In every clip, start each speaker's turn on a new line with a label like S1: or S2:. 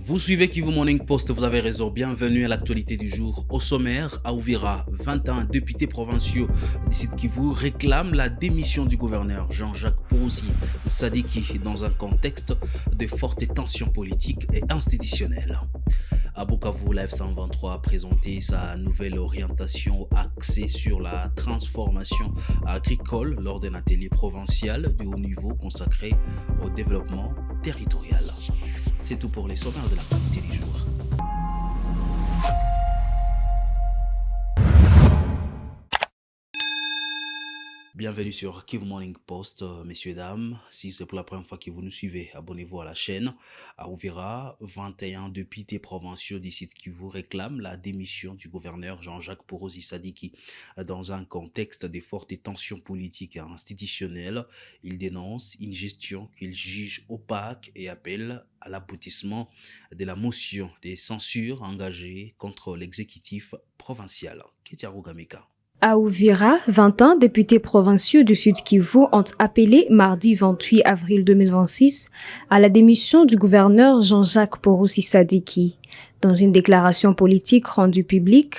S1: Vous suivez Kivu Morning Post, vous avez raison. Bienvenue à l'actualité du jour. Au sommaire, à Uvira, 21 députés provinciaux d'ici de Kivu réclament la démission du gouverneur Jean-Jacques Poroussi Sadiki dans un contexte de fortes tensions politiques et institutionnelles. À Bukavu, la F123 a présenté sa nouvelle orientation axée sur la transformation agricole lors d'un atelier provincial de haut niveau consacré au développement territorial. C'est tout pour les sommaires de l'actualité du jour. Bienvenue sur Kivu Morning Post, messieurs, dames. Si c'est pour la première fois que vous nous suivez, abonnez-vous à la chaîne. À Uvira, 21 députés provinciaux d'ici de Kivu réclament la démission du gouverneur Jean-Jacques Poroussi Sadiki. Dans un contexte de fortes tensions politiques et institutionnelles, ils dénoncent une gestion qu'ils jugent opaque et appellent à l'aboutissement de la motion de censure engagée contre l'exécutif provincial. Ketiaro Gameka.
S2: À Uvira, 21 députés provinciaux du Sud Kivu ont appelé mardi 28 avril 2026 à la démission du gouverneur Jean-Jacques Poroussi Sadiki. Dans une déclaration politique rendue publique,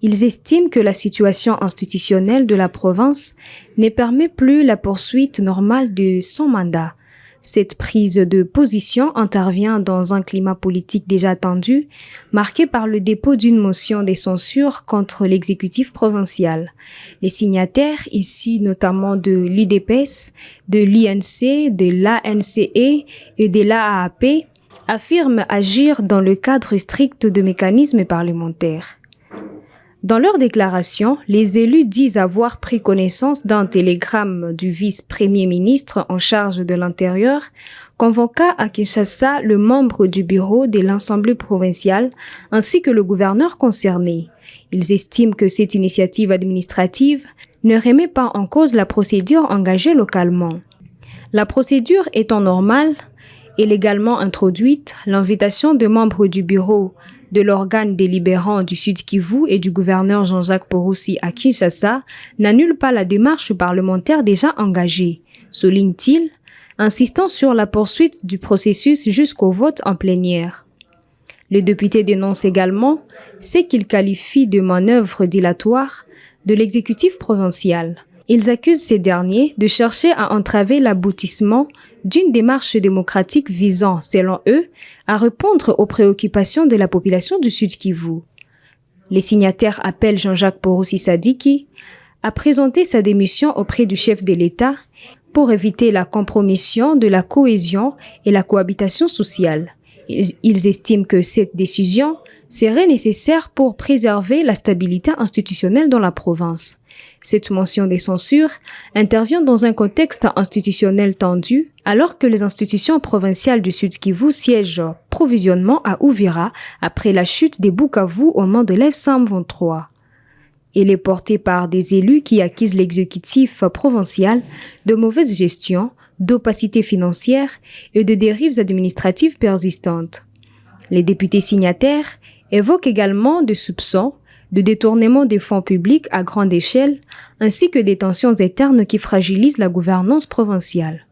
S2: ils estiment que la situation institutionnelle de la province ne permet plus la poursuite normale de son mandat. Cette prise de position intervient dans un climat politique déjà tendu, marqué par le dépôt d'une motion de censure contre l'exécutif provincial. Les signataires, ici notamment de l'UDPS, de l'INC, de l'ANCE et de l'AAP, affirment agir dans le cadre strict de mécanismes parlementaires. Dans leur déclaration, les élus disent avoir pris connaissance d'un télégramme du vice-premier ministre en charge de l'Intérieur, convoqua à Kinshasa le membre du bureau de l'Assemblée provinciale ainsi que le gouverneur concerné. Ils estiment que cette initiative administrative ne remet pas en cause la procédure engagée localement. La procédure étant normale et légalement introduite, l'invitation de membres du bureau de l'organe délibérant du Sud Kivu et du gouverneur Jean-Jacques Poroussi à Kinshasa n'annule pas la démarche parlementaire déjà engagée, souligne-t-il, insistant sur la poursuite du processus jusqu'au vote en plénière. Le député dénonce également ce qu'il qualifie de manœuvre dilatoire de l'exécutif provincial. Ils accusent ces derniers de chercher à entraver l'aboutissement d'une démarche démocratique visant, selon eux, à répondre aux préoccupations de la population du Sud Kivu. Les signataires appellent Jean-Jacques Poroussi Sadiki à présenter sa démission auprès du chef de l'État pour éviter la compromission de la cohésion et la cohabitation sociale. Ils estiment que cette décision serait nécessaire pour préserver la stabilité institutionnelle dans la province. Cette motion de censure intervient dans un contexte institutionnel tendu, alors que les institutions provinciales du Sud Kivu siègent provisionnement à Uvira après la chute des Bukavu au moment de l'F123. Elle est portée par des élus qui accusent l'exécutif provincial de mauvaise gestion, d'opacité financière et de dérives administratives persistantes. Les députés signataires évoquent également des soupçons de détournement des fonds publics à grande échelle, ainsi que des tensions internes qui fragilisent la gouvernance provinciale.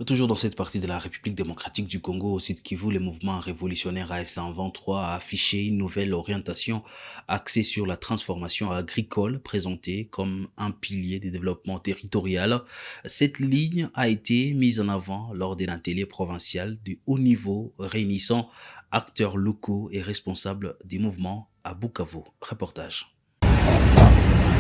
S1: Toujours dans cette partie de la République démocratique du Congo, au Sud Kivu, le mouvement révolutionnaire AF123 a affiché une nouvelle orientation axée sur la transformation agricole, présentée comme un pilier du développement territorial. Cette ligne a été mise en avant lors d'un atelier provincial de haut niveau réunissant acteurs locaux et responsables des mouvements à Bukavu. Reportage.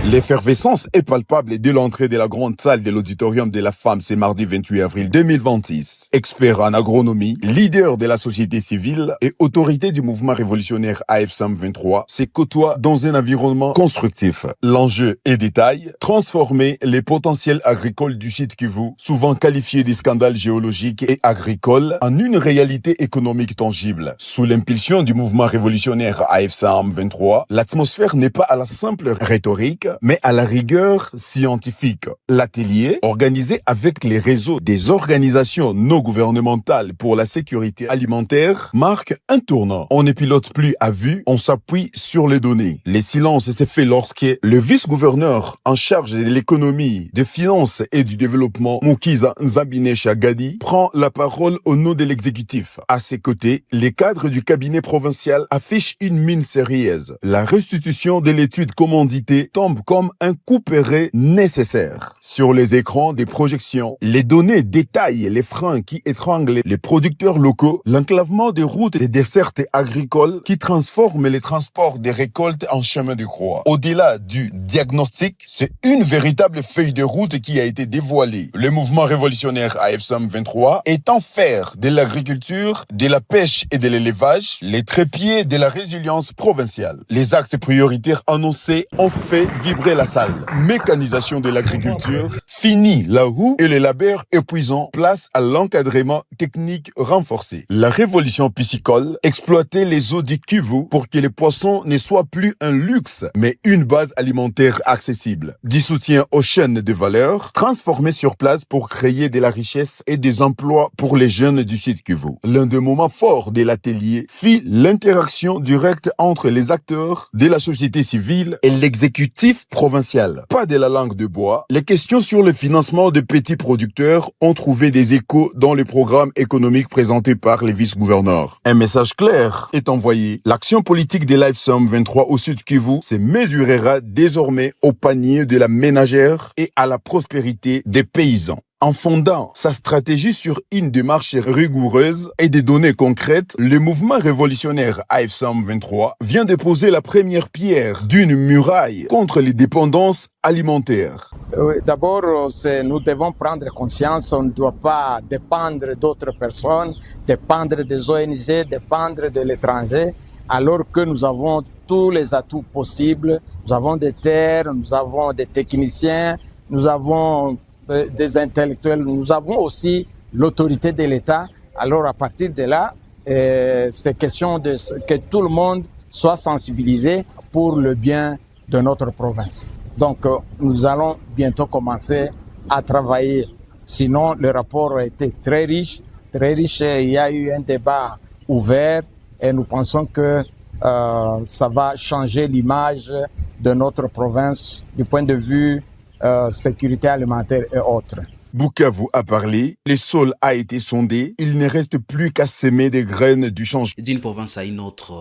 S3: L'effervescence est palpable dès l'entrée de la grande salle de l'auditorium de la femme ce mardi 28 avril 2026. Experts en agronomie, leaders de la société civile et autorités du mouvement révolutionnaire AF123 se côtoient dans un environnement constructif. L'enjeu est détail, transformer les potentiels agricoles du site Kivu, souvent qualifiés de scandales géologiques et agricoles, en une réalité économique tangible. Sous l'impulsion du mouvement révolutionnaire AF123, l'atmosphère n'est pas à la simple rhétorique, mais à la rigueur scientifique. L'atelier, organisé avec les réseaux des organisations non gouvernementales pour la sécurité alimentaire, marque un tournant. On ne pilote plus à vue, on s'appuie sur les données. Les silences s'est fait lorsque le vice-gouverneur en charge de l'économie, des finances et du développement, Mukiza Nzabine Chagadi, prend la parole au nom de l'exécutif. À ses côtés, les cadres du cabinet provincial affichent une mine sérieuse. La restitution de l'étude commanditée tombe comme un couperet nécessaire. Sur les écrans des projections, les données détaillent les freins qui étranglent les producteurs locaux, l'enclavement des routes et des dessertes agricoles qui transforment les transports des récoltes en chemin de croix. Au-delà du diagnostic, c'est une véritable feuille de route qui a été dévoilée. Le mouvement révolutionnaire AFSM 23 est en fer de l'agriculture, de la pêche et de l'élevage, les trépieds de la résilience provinciale. Les axes prioritaires annoncés ont fait vibrer la salle. Mécanisation de l'agriculture, fini la houe et les labeurs épuisants, place à l'encadrement technique renforcé. La révolution piscicole, exploiter les eaux du Kivu pour que les poissons ne soient plus un luxe, mais une base alimentaire accessible. Du soutien aux chaînes de valeur, transformées sur place pour créer de la richesse et des emplois pour les jeunes du Sud Kivu. L'un des moments forts de l'atelier fut l'interaction directe entre les acteurs de la société civile et l'exécutif provincial. Pas de la langue de bois, les questions sur le financement des petits producteurs ont trouvé des échos dans les programmes économiques présentés par les vice-gouverneurs. Un message clair est envoyé. L'action politique de l'AFSM 23 au Sud Kivu se mesurera désormais au panier de la ménagère et à la prospérité des paysans. En fondant sa stratégie sur une démarche rigoureuse et des données concrètes, le mouvement révolutionnaire AFSM 23 vient de poser la première pierre d'une muraille contre les dépendances alimentaires.
S4: D'abord, nous devons prendre conscience, on ne doit pas dépendre d'autres personnes, dépendre des ONG, dépendre de l'étranger, alors que nous avons tous les atouts possibles. Nous avons des terres, nous avons des techniciens, nous avons des intellectuels, nous avons aussi l'autorité de l'État. Alors à partir de là, c'est question que tout le monde soit sensibilisé pour le bien de notre province. Donc nous allons bientôt commencer à travailler. Sinon, le rapport a été très riche. Il y a eu un débat ouvert et nous pensons que ça va changer l'image de notre province du point de vue sécurité alimentaire et autres.
S3: Bukavu a parlé, le sol a été sondé, il ne reste plus qu'à semer des graines du changement.
S1: D'une province à une autre,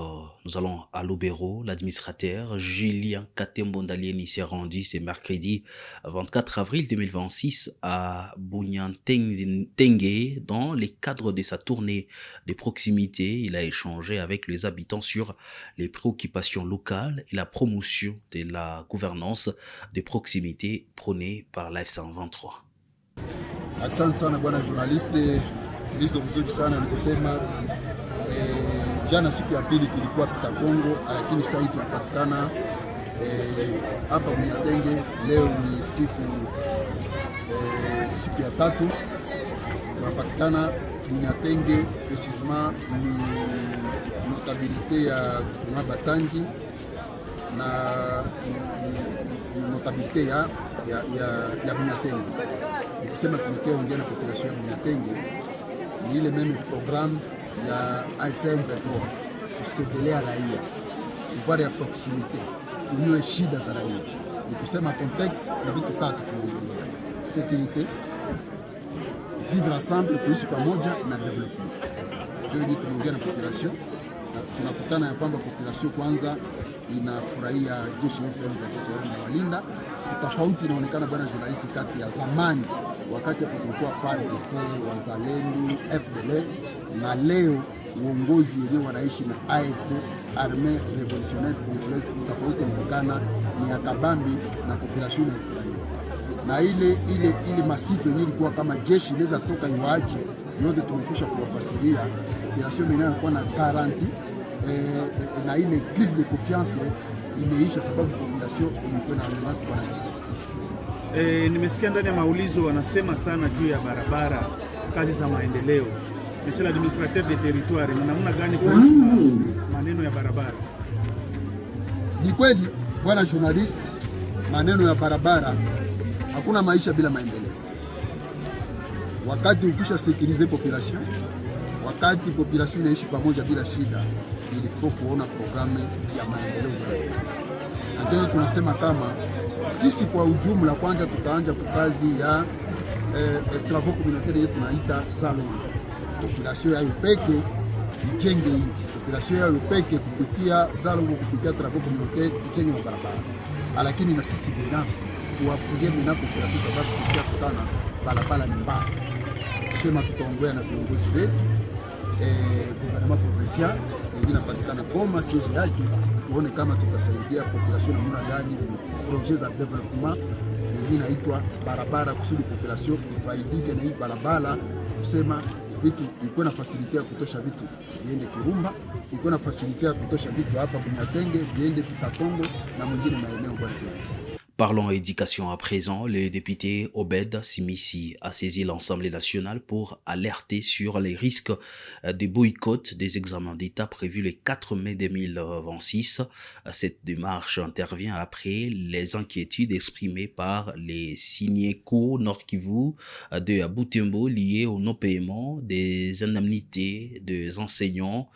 S1: nous allons à Lubero. L'administrateur Julien Katembondalieni s'est rendu ce mercredi 24 avril 2026 à Bunyantengue dans le cadre de sa tournée de proximité. Il a échangé avec les habitants sur les préoccupations locales et la promotion de la gouvernance de proximité prônée par l'AFSM 23.
S5: Asante sana bwana journaliste, tulizo mzuri sana nikusema. Jana siku ya pili tulikuwa pita Kongo, lakini sasa hivi tunapatikana hapa Bunyantengue. Leo ni siku ya tatu tunapatikana Bunyantengue, precisement ni notabilité ya Mabatangi na notabilité ya Bunyantengue. Nikisema tumeongea na population ya Bunyantengue, ni ile meme programme ya AFSM 23 kusogelea raia, pouvoir ya proximité, tunue shida za raia. Nikisema contexte na vitu tatu tunaongelea: sécurité, vivre ensemble, kuishi pamoja na development. Ndio tumeongea na population na tunakutana ya kwamba population kwanza inafurahia jeshi la AFSM 23 na walinda. Tofauti inaonekana bwana journalist, kati ya zamani wakati hapo kulikuwa FARDC, wazalendo, FDL, na leo uongozi yenyewe wanaishi na AFC, Armée Révolutionnaire Congolaise. Tofauti inaonekana ni ya kabambi na population inafurahia. Na ile masito yenyewe ilikuwa kama jeshi inaweza toka iwaache yote, tumekwisha kuwafasiria population yenyewe inakuwa na garanti na ile crise de confiance imeisha, sababu population imekuwa na assurance bwana.
S6: Nimesikia ndani ya maulizo wanasema sana juu ya barabara, kazi za maendeleo. Monsieur l'administrateur de territoire, na namna gani kuhusu maneno ya barabara?
S5: Ni kweli bwana journalist, maneno ya barabara, hakuna maisha bila maendeleo. Wakati ukisha sekirize population, wakati population inaishi pamoja bila shida, il faut kuona programu ya maendeleo. Ndio tunasema kama sisi kwa ujumla, kwanza tutaanza kazi ya travaux communautaires yetu tunaita salon. Population ya upeke ijenge nchi, population ya upeke kupitia salon, kupitia travaux communautaires ijenge mabarabara. Lakini na sisi binafsi tuwapungie na population, sababu tukiakutana barabara ni mbaya. Kusema tutaongea na viongozi wetu gouvernement provincial inapatikana Goma siège yake, tuone kama tutasaidia population namna gani projet za development inaitwa barabara, kusudi population ifaidike na hii barabara. Kusema vitu iko na facilité ya kutosha vitu viende Kirumba, iko na facilité ya kutosha vitu hapa Bunyatenge viende Kitakongo na mwingine maeneo kwa
S1: Parlons éducation à présent. Le député Obed Simissi a saisi l'Assemblée nationale pour alerter sur les risques de boycott des examens d'État prévus le 4 mai 2026. Cette démarche intervient après les inquiétudes exprimées par les Sinyeko Nord Kivu de Butembo liées au non-paiement des indemnités des enseignants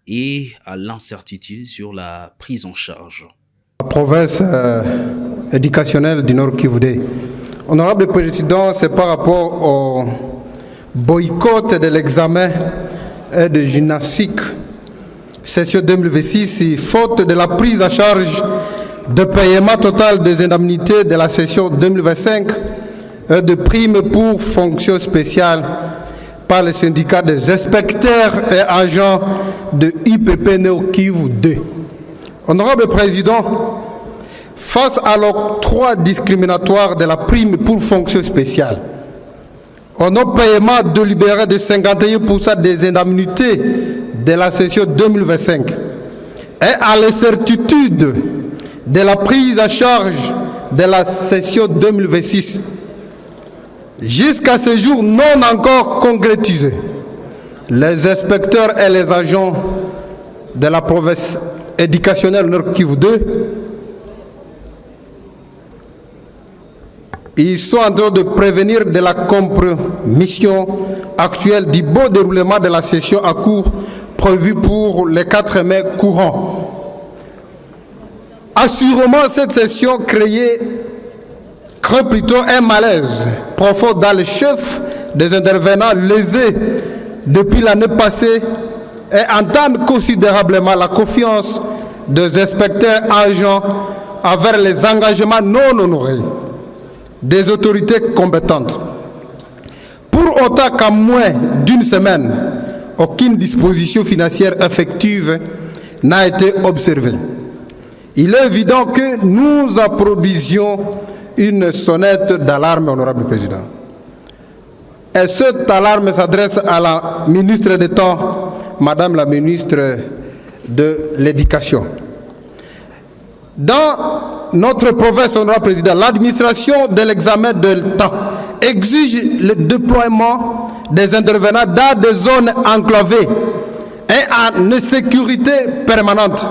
S1: et à l'incertitude sur la prise en charge.
S7: La province éducationnelle du Nord Kivu. Honorable Président, c'est par rapport au boycott de l'examen de gymnastique session 2026, faute de la prise en charge de paiement total des indemnités de la session 2025 et de primes pour fonction spéciale par le syndicat des inspecteurs et agents de IPP Nord Kivu 2. Honorable Président, face à l'octroi discriminatoire de la prime pour fonction spéciale, au non-paiement délibéré de 51% des indemnités de la session 2025 et à l'incertitude de la prise en charge de la session 2026, jusqu'à ce jour non encore concrétisé, les inspecteurs et les agents de la province éducationnelle Nord Kivu 2, ils sont en train de prévenir de la compromission actuelle du bon déroulement de la session à cours prévue pour le 4 mai courant. Assurément, cette session crée plutôt un malaise profond dans les chefs des intervenants lésés depuis l'année passée et entame considérablement la confiance des inspecteurs agents envers les engagements non honorés des autorités compétentes. Pour autant qu'en moins d'une semaine, aucune disposition financière effective n'a été observée. Il est évident que nous approbions une sonnette d'alarme, honorable Président. Et cette alarme s'adresse à la ministre d'État, Madame la ministre de l'Éducation. Dans notre province, honorable Président, l'administration de l'examen de l'État exige le déploiement des intervenants dans des zones enclavées et en insécurité permanente,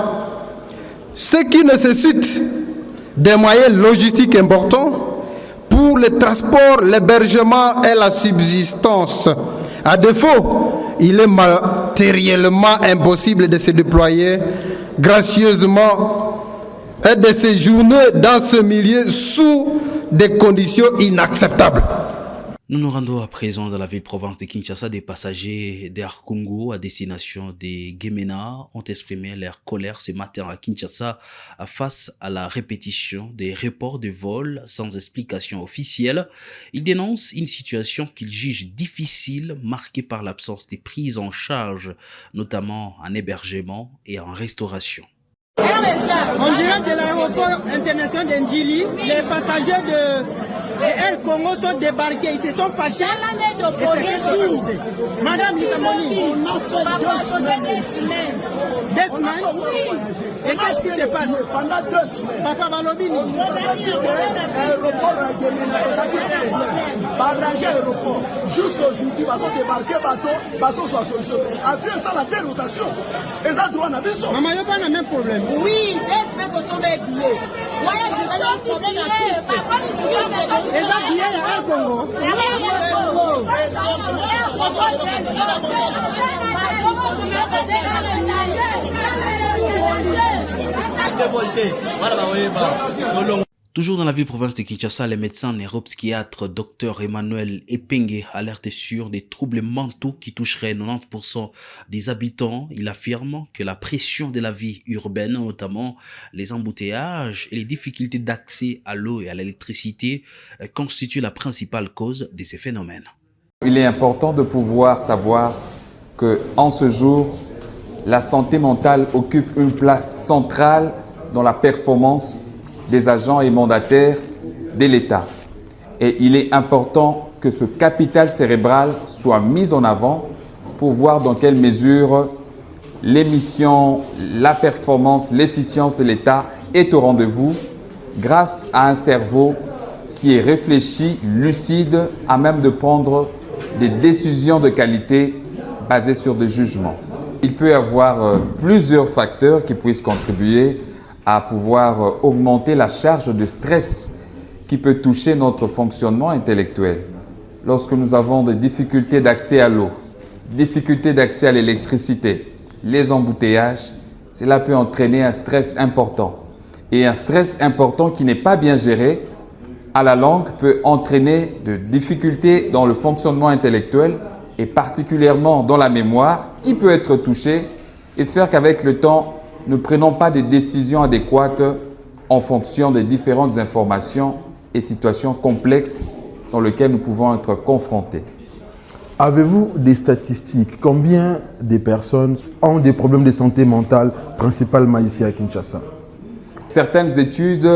S7: ce qui nécessite des moyens logistiques importants pour le transport, l'hébergement et la subsistance. À défaut, il est matériellement impossible de se déployer gracieusement et de séjourner dans ce milieu sous des conditions inacceptables.
S1: Nous nous rendons à présent dans la ville-province de Kinshasa. Des passagers d'Air Congo à destination de Gemena ont exprimé leur colère ce matin à Kinshasa face à la répétition des reports de vols sans explication officielle. Ils dénoncent une situation qu'ils jugent difficile, marquée par l'absence de prise en charge, notamment en hébergement et en restauration.
S8: En direct de l'aéroport international d'Ndjili, les passagers de Air Congo sont débarqués, ils se sont fâchés. Madame Likamoni, on a fait 2 semaines ici. 2 semaines? Et qu'est-ce qui se passe? Pendant 2 semaines. Papa Balobini. On nous a dit que l'aéroport a déménagé. Barrage aéroport. Jusqu'aujourd'hui, ils sont débarqués bateau, ils sont solution. Après ça, la dérotation. Ils ont droit à la maison. Maman, il n'y a pas le même problème. Oui, 2 semaines, ils sont billets.
S1: Toujours dans la ville-province de Kinshasa, les médecins neuropsychiatres Dr Emmanuel Epenge alertent sur des troubles mentaux qui toucheraient 90% des habitants. Il affirme que la pression de la vie urbaine, notamment les embouteillages et les difficultés d'accès à l'eau et à l'électricité, constituent la principale cause de ces phénomènes.
S9: Il est important de pouvoir savoir qu'en ce jour, la santé mentale occupe une place centrale dans la performance des agents et mandataires de l'État. Et il est important que ce capital cérébral soit mis en avant pour voir dans quelle mesure les missions, la performance, l'efficience de l'État est au rendez-vous grâce à un cerveau qui est réfléchi, lucide, à même de prendre des décisions de qualité basées sur des jugements. Il peut y avoir plusieurs facteurs qui puissent contribuer à pouvoir augmenter la charge de stress qui peut toucher notre fonctionnement intellectuel. Lorsque nous avons des difficultés d'accès à l'eau, difficultés d'accès à l'électricité, les embouteillages, cela peut entraîner un stress important. Et un stress important qui n'est pas bien géré, à la longue, peut entraîner de difficultés dans le fonctionnement intellectuel et particulièrement dans la mémoire, qui peut être touchée et faire qu'avec le temps, ne prenons pas des décisions adéquates en fonction des différentes informations et situations complexes dans lesquelles nous pouvons être confrontés.
S10: Avez-vous des statistiques? Combien de personnes ont des problèmes de santé mentale, principalement ici à Kinshasa?
S9: Certaines études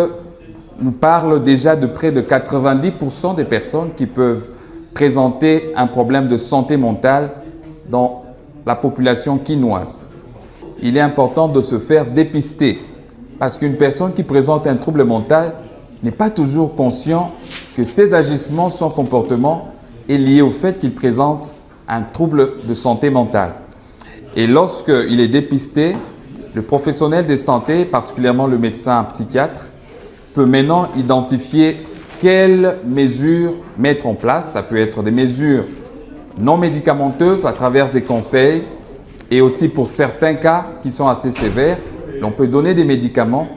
S9: nous parlent déjà de près de 90% des personnes qui peuvent présenter un problème de santé mentale dans la population quinoise. Il est important de se faire dépister parce qu'une personne qui présente un trouble mental n'est pas toujours conscient que ses agissements, son comportement est lié au fait qu'il présente un trouble de santé mentale. Et lorsqu'il est dépisté, le professionnel de santé, particulièrement le médecin psychiatre, peut maintenant identifier quelles mesures mettre en place. Ça peut être des mesures non médicamenteuses à travers des conseils, et aussi pour certains cas qui sont assez sévères, on peut donner des médicaments.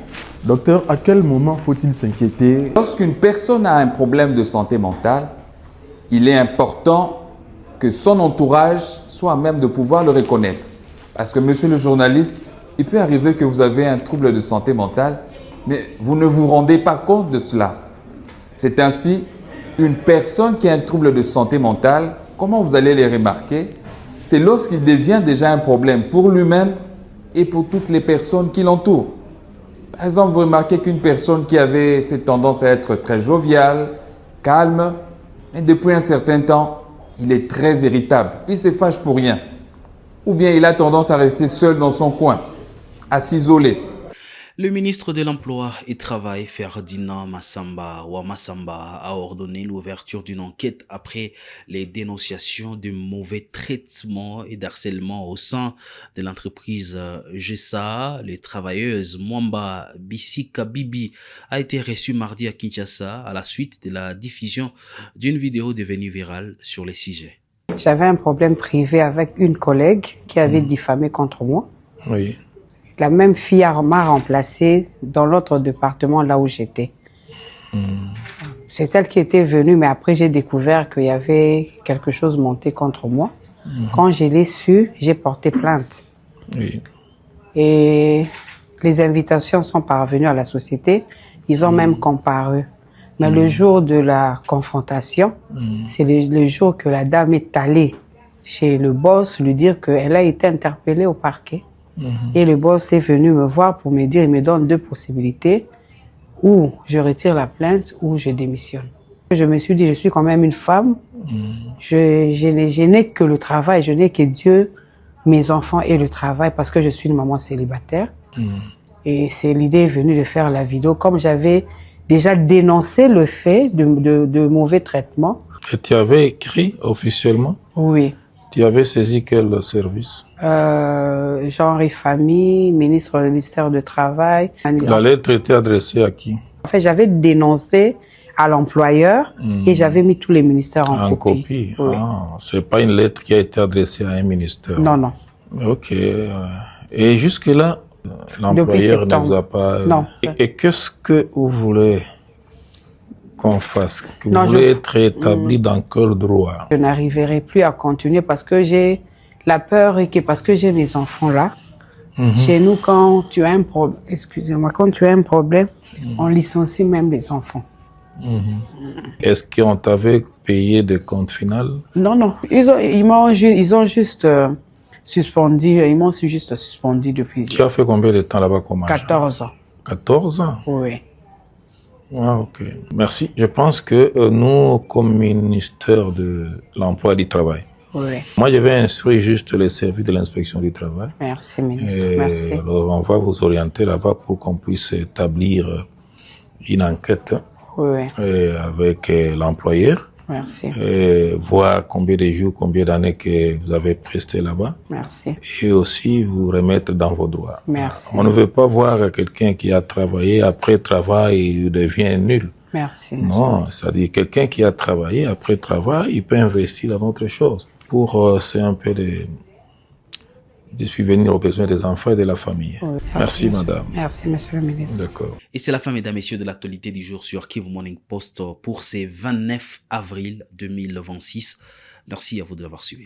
S10: Docteur, à quel moment faut-il s'inquiéter?
S9: Lorsqu'une personne a un problème de santé mentale, il est important que son entourage soit à même de pouvoir le reconnaître. Parce que, monsieur le journaliste, il peut arriver que vous avez un trouble de santé mentale, mais vous ne vous rendez pas compte de cela. C'est ainsi, une personne qui a un trouble de santé mentale, comment vous allez les remarquer? C'est lorsqu'il devient déjà un problème pour lui-même et pour toutes les personnes qui l'entourent. Par exemple, vous remarquez qu'une personne qui avait cette tendance à être très joviale, calme, mais depuis un certain temps, il est très irritable. Il se fâche pour rien. Ou bien il a tendance à rester seul dans son coin, à s'isoler.
S1: Le ministre de l'Emploi et Travail, Ferdinand Massamba, a ordonné l'ouverture d'une enquête après les dénonciations de mauvais traitements et d'harcèlement au sein de l'entreprise GESA. Les travailleuses Mwamba Bissika Bibi a été reçue mardi à Kinshasa à la suite de la diffusion d'une vidéo devenue virale sur les sujets.
S11: J'avais un problème privé avec une collègue qui avait diffamé contre moi.
S10: Oui.
S11: La même fille m'a remplacée dans l'autre département là où j'étais. C'est elle qui était venue, mais après j'ai découvert qu'il y avait quelque chose monté contre moi. Quand je l'ai su, j'ai porté plainte.
S10: Oui.
S11: Et les invitations sont parvenues à la société. Ils ont même comparu. Mais le jour de la confrontation, c'est le jour que la dame est allée chez le boss lui dire qu'elle a été interpellée au parquet. Et le boss est venu me voir pour me dire, il me donne deux possibilités, ou je retire la plainte ou je démissionne. Je me suis dit, je suis quand même une femme, je n'ai que le travail, je n'ai que Dieu, mes enfants et le travail parce que je suis une maman célibataire. Et c'est l'idée venue de faire la vidéo, comme j'avais déjà dénoncé le fait de mauvais traitements.
S12: Et tu avais écrit officiellement?
S11: Oui.
S12: Tu avais saisi quel service?
S11: Genre et famille, ministère du Travail.
S12: La lettre était adressée à qui?
S11: En fait, j'avais dénoncé à l'employeur et j'avais mis tous les ministères en copie.
S12: Oui. Ah, c'est pas une lettre qui a été adressée à un ministère.
S11: Non, non.
S12: Ok. Et jusque-là, l'employeur ne vous a pas...
S11: Non.
S12: Et qu'est-ce que vous voulez qu'on fasse? Vous voulez être établi dans quel droit?
S11: Je n'arriverai plus à continuer parce que j'ai la peur et que parce que j'ai mes enfants là. Chez nous, quand tu as un problème, quand tu as un problème, on licencie même les enfants.
S12: Est-ce qu'on t'avait payé des comptes finaux?
S11: Non, non. Ils ont juste suspendu. Ils m'ont juste suspendu depuis.
S12: Tu as fait combien de temps là-bas comme agent?
S11: 14 ans.
S12: 14 ans?
S11: Oui.
S12: Ah, ok. Merci. Je pense que nous, comme ministère de l'Emploi et du Travail, moi, je vais instruire juste les services de l'inspection du travail.
S11: Merci, ministre. Merci.
S12: Alors, on va vous orienter là-bas pour qu'on puisse établir une enquête avec l'employeur.
S11: Merci.
S12: Voir combien de jours, combien d'années que vous avez presté là-bas.
S11: Merci.
S12: Et aussi vous remettre dans vos droits.
S11: Merci.
S12: On ne veut pas voir quelqu'un qui a travaillé, après travail, il devient nul.
S11: Merci.
S12: Non, c'est-à-dire quelqu'un qui a travaillé, après travail, il peut investir dans autre chose. Pour c'est un peu de subvenir aux besoins des enfants et de la famille. Merci, madame.
S11: Merci, monsieur le ministre.
S12: D'accord.
S1: Et c'est la fin, mesdames et messieurs, de l'actualité du jour sur Kivu Morning Post pour ce 29 avril 2026. Merci à vous de l'avoir suivi.